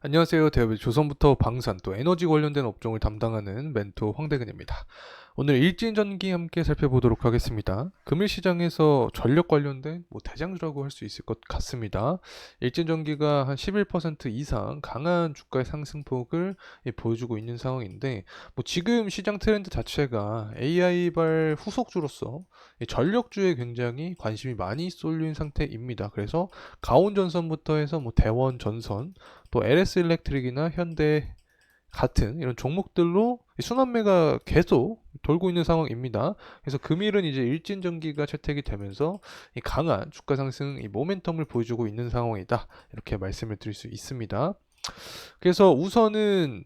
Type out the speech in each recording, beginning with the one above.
안녕하세요. 대한민국 조선부터 방산 또 에너지 관련된 업종을 담당하는 멘토 황대근입니다. 오늘 일진전기 함께 살펴보도록 하겠습니다. 금일 시장에서 전력 관련된 대장주라고 할 수 있을 것 같습니다. 일진전기가 한 11% 이상 강한 주가의 상승폭을 보여주고 있는 상황인데 지금 시장 트렌드 자체가 AI발 후속주로서 이 전력주에 굉장히 관심이 많이 쏠린 상태입니다. 그래서 가온전선부터 해서 대원전선 또 LS 일렉트릭이나 현대 같은 이런 종목들로 순환매가 계속 돌고 있는 상황입니다. 그래서 금일은 이제 일진전기가 채택이 되면서 이 강한 주가 상승 이 모멘텀을 보여주고 있는 상황이다. 이렇게 말씀을 드릴 수 있습니다. 그래서 우선은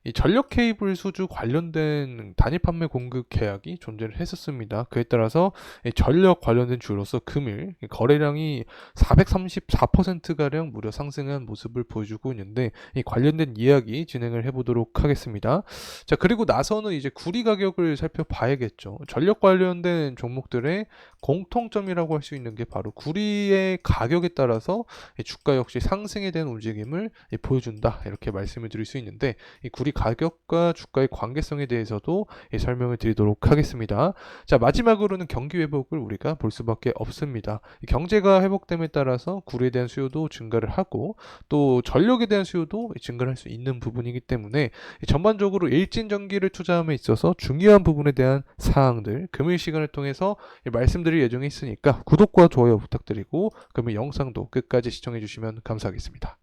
이 전력 케이블 수주 관련된 단일 판매 공급 계약이 존재를 했었습니다. 그에 따라서 이 전력 관련된 주로서 금일 거래량이 434%가량 무려 상승한 모습을 보여주고 있는데 이 관련된 이야기 진행을 해보도록 하겠습니다. 자, 그리고 나서는 이제 구리 가격을 살펴봐야겠죠. 전력 관련된 종목들의 공통점이라고 할 수 있는 게 바로 구리의 가격에 따라서 이 주가 역시 상승에 대한 움직임을 보여준다. 이렇게 말씀을 드릴 수 있는데 이 구리 가격과 주가의 관계성에 대해서도 설명을 드리도록 하겠습니다. 자, 마지막으로는 경기 회복을 우리가 볼 수밖에 없습니다. 경제가 회복됨에 따라서 구리에 대한 수요도 증가를 하고 또 전력에 대한 수요도 증가를 할 수 있는 부분이기 때문에 전반적으로 일진전기를 투자함에 있어서 중요한 부분에 대한 사항들 금일 시간을 통해서 말씀드릴 예정에 있으니까 구독과 좋아요 부탁드리고 금일 영상도 끝까지 시청해 주시면 감사하겠습니다.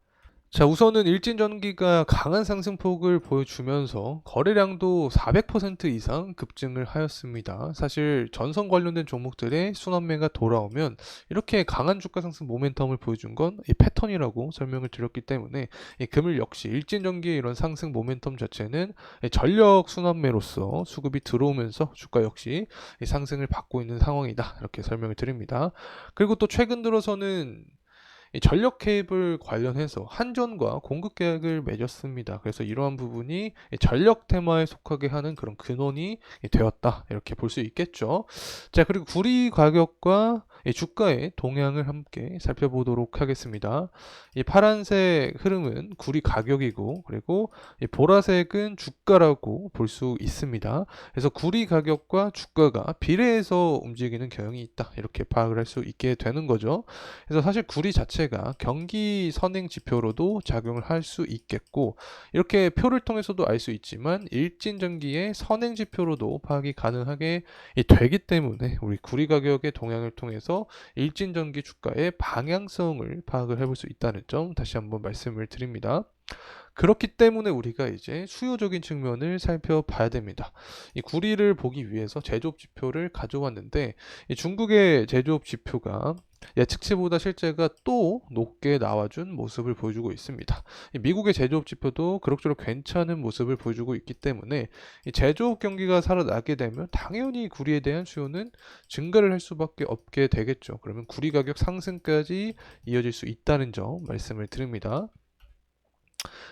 자, 우선은 일진전기가 강한 상승폭을 보여주면서 거래량도 400% 이상 급증을 하였습니다. 사실 전선 관련된 종목들의 순환매가 돌아오면 이렇게 강한 주가 상승 모멘텀을 보여준 건 이 패턴이라고 설명을 드렸기 때문에 이 금일 역시 일진전기의 이런 상승 모멘텀 자체는 이 전력 순환매로서 수급이 들어오면서 주가 역시 이 상승을 받고 있는 상황이다. 이렇게 설명을 드립니다. 그리고 또 최근 들어서는 이 전력 케이블 관련해서 한전과 공급 계약을 맺었습니다. 그래서 이러한 부분이 전력 테마에 속하게 하는 그런 근원이 되었다. 이렇게 볼 수 있겠죠. 자, 그리고 구리 가격과 이 주가의 동향을 함께 살펴보도록 하겠습니다. 이 파란색 흐름은 구리 가격이고, 그리고 이 보라색은 주가라고 볼 수 있습니다. 그래서 구리 가격과 주가가 비례해서 움직이는 경향이 있다. 이렇게 파악을 할 수 있게 되는 거죠. 그래서 사실 구리 자체가 경기 선행 지표로도 작용을 할 수 있겠고 이렇게 표를 통해서도 알 수 있지만 일진전기의 선행 지표로도 파악이 가능하게 되기 때문에 우리 구리 가격의 동향을 통해서 일진전기 주가의 방향성을 파악을 해볼 수 있다는 점 다시 한번 말씀을 드립니다. 그렇기 때문에 우리가 이제 수요적인 측면을 살펴봐야 됩니다. 이 구리를 보기 위해서 제조업 지표를 가져왔는데 이 중국의 제조업 지표가 예측치보다 실제가 또 높게 나와준 모습을 보여주고 있습니다. 이 미국의 제조업 지표도 그럭저럭 괜찮은 모습을 보여주고 있기 때문에 이 제조업 경기가 살아나게 되면 당연히 구리에 대한 수요는 증가를 할 수밖에 없게 되겠죠. 그러면 구리 가격 상승까지 이어질 수 있다는 점 말씀을 드립니다.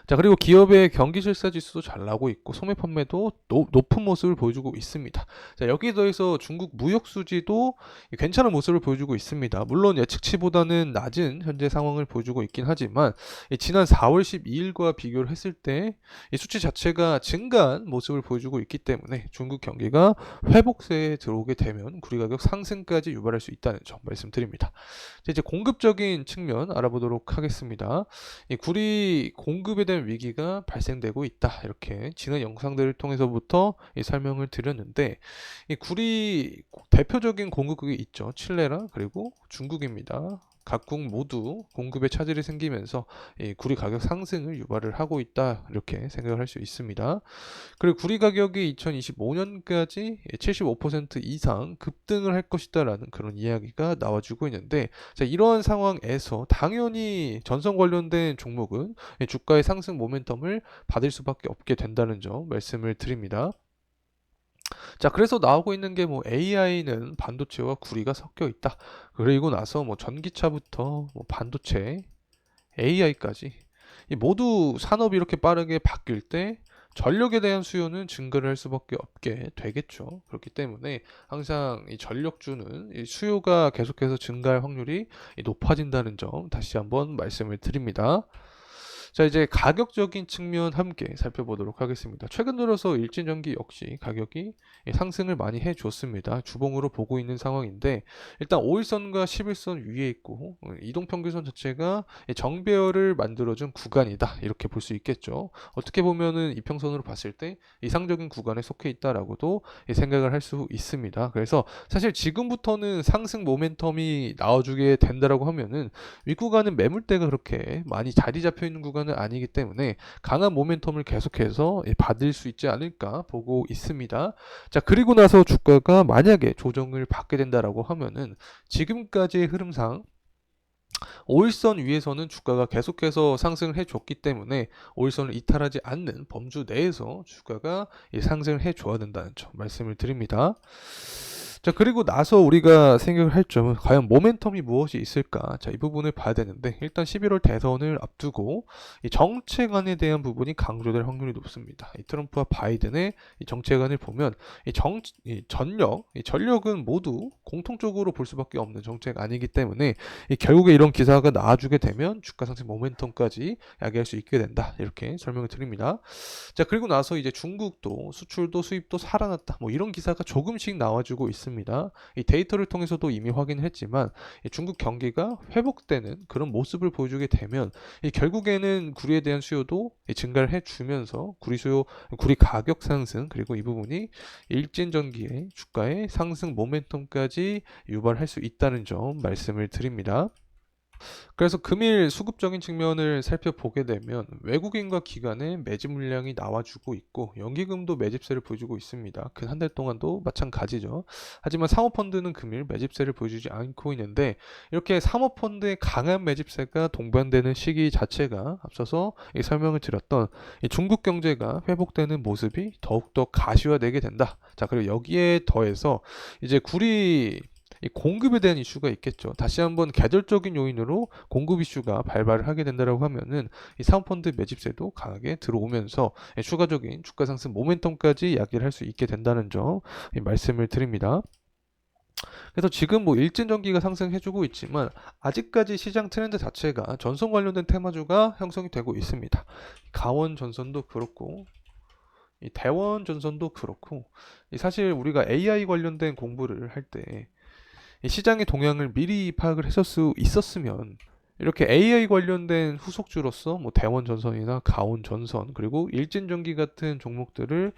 자, 그리고 기업의 경기 실사 지수도 잘 나오고 있고 소매 판매도 높은 모습을 보여주고 있습니다. 자, 여기에 더해서 중국 무역 수지도 괜찮은 모습을 보여주고 있습니다. 물론 예측치보다는 낮은 현재 상황을 보여주고 있긴 하지만 지난 4월 12일과 비교를 했을 때 이 수치 자체가 증가한 모습을 보여주고 있기 때문에 중국 경기가 회복세에 들어오게 되면 구리 가격 상승까지 유발할 수 있다는 점 말씀드립니다. 자, 이제 공급적인 측면 알아보도록 하겠습니다. 이 구리 공급에 대한 위기가 발생되고 있다. 이렇게 지난 영상들을 통해서부터 이 설명을 드렸는데 이 구리 대표적인 공급국이 있죠. 칠레랑 그리고 중국입니다. 각국 모두 공급에 차질이 생기면서 이 구리 가격 상승을 유발을 하고 있다. 이렇게 생각을 할 수 있습니다. 그리고 구리 가격이 2025년까지 75% 이상 급등을 할 것이다라는 그런 이야기가 나와주고 있는데 자, 이러한 상황에서 당연히 전선 관련된 종목은 주가의 상승 모멘텀을 받을 수밖에 없게 된다는 점 말씀을 드립니다. 자, 그래서 나오고 있는 게 AI는 반도체와 구리가 섞여 있다. 그리고 나서 전기차부터 반도체, AI까지 이 모두 산업이 이렇게 빠르게 바뀔 때 전력에 대한 수요는 증가를 할 수밖에 없게 되겠죠. 그렇기 때문에 항상 이 전력주는 이 수요가 계속해서 증가할 확률이 높아진다는 점 다시 한번 말씀을 드립니다. 자, 이제 가격적인 측면 함께 살펴보도록 하겠습니다. 최근 들어서 일진전기 역시 가격이 상승을 많이 해줬습니다. 주봉으로 보고 있는 상황인데 일단 5일선과 11선 위에 있고 이동평균선 자체가 정배열을 만들어준 구간이다 이렇게 볼 수 있겠죠. 어떻게 보면은 이평선으로 봤을 때 이상적인 구간에 속해 있다라고도 생각을 할 수 있습니다. 그래서 사실 지금부터는 상승 모멘텀이 나와주게 된다라고 하면은 윗구간은 매물대가 그렇게 많이 자리 잡혀 있는 구간은 아니기 때문에 강한 모멘텀을 계속해서 받을 수 있지 않을까 보고 있습니다. 자, 그리고 나서 주가가 만약에 조정을 받게 된다라고 하면은 지금까지의 흐름상 5일선 위에서는 주가가 계속해서 상승을 해줬기 때문에 5일선을 이탈하지 않는 범주 내에서 주가가 상승을 해줘야 된다는 점 말씀을 드립니다. 자, 그리고 나서 우리가 생각을 할 점은 과연 모멘텀이 무엇이 있을까? 자, 이 부분을 봐야 되는데 일단 11월 대선을 앞두고 이 정책안에 대한 부분이 강조될 확률이 높습니다. 이 트럼프와 바이든의 이 정책안을 보면 이 전력은 모두 공통적으로 볼 수밖에 없는 정책안이기 때문에 결국에 이런 기사가 나와주게 되면 주가 상승 모멘텀까지 야기할 수 있게 된다. 이렇게 설명을 드립니다. 자, 그리고 나서 이제 중국도 수출도 수입도 살아났다. 뭐 이런 기사가 조금씩 나와주고 있습니다. 이 데이터를 통해서도 이미 확인했지만 중국 경기가 회복되는 그런 모습을 보여주게 되면 결국에는 구리에 대한 수요도 증가를 해주면서 구리 가격 상승 그리고 이 부분이 일진전기의 주가의 상승 모멘텀까지 유발할 수 있다는 점 말씀을 드립니다. 그래서 금일 수급적인 측면을 살펴보게 되면 외국인과 기관의 매집 물량이 나와주고 있고 연기금도 매집세를 보여주고 있습니다. 그 한 달 동안도 마찬가지죠. 하지만 사모펀드는 금일 매집세를 보여주지 않고 있는데 이렇게 사모펀드의 강한 매집세가 동반되는 시기 자체가 앞서서 설명을 드렸던 중국 경제가 회복되는 모습이 더욱더 가시화되게 된다. 자, 그리고 여기에 더해서 이제 이 공급에 대한 이슈가 있겠죠. 다시 한번 계절적인 요인으로 공급 이슈가 발발을 하게 된다고 하면은 이 사모펀드 매집세도 강하게 들어오면서 추가적인 주가 상승 모멘텀까지 야기를 할 수 있게 된다는 점 말씀을 드립니다. 그래서 지금 뭐 일진전기가 상승해주고 있지만 아직까지 시장 트렌드 자체가 전선 관련된 테마주가 형성이 되고 있습니다. 강원 전선도 그렇고 이 대원 전선도 그렇고 사실 우리가 AI 관련된 공부를 할때 이 시장의 동향을 미리 파악을 했을 수 있었으면 이렇게 AI 관련된 후속주로서 뭐 대원전선이나 가온전선 그리고 일진전기 같은 종목들을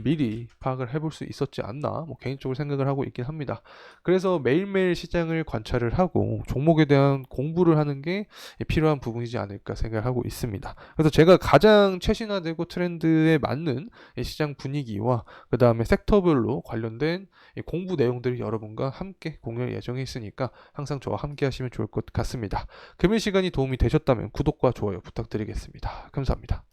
미리 파악을 해볼 수 있었지 않나 뭐 개인적으로 생각을 하고 있긴 합니다. 그래서 매일매일 시장을 관찰을 하고 종목에 대한 공부를 하는 게 필요한 부분이지 않을까 생각하고 있습니다. 그래서 제가 가장 최신화되고 트렌드에 맞는 시장 분위기와 그 다음에 섹터별로 관련된 공부 내용들을 여러분과 함께 공유할 예정에 있으니까 항상 저와 함께 하시면 좋을 것 같습니다. 금일 시간이 도움이 되셨다면 구독과 좋아요 부탁드리겠습니다. 감사합니다.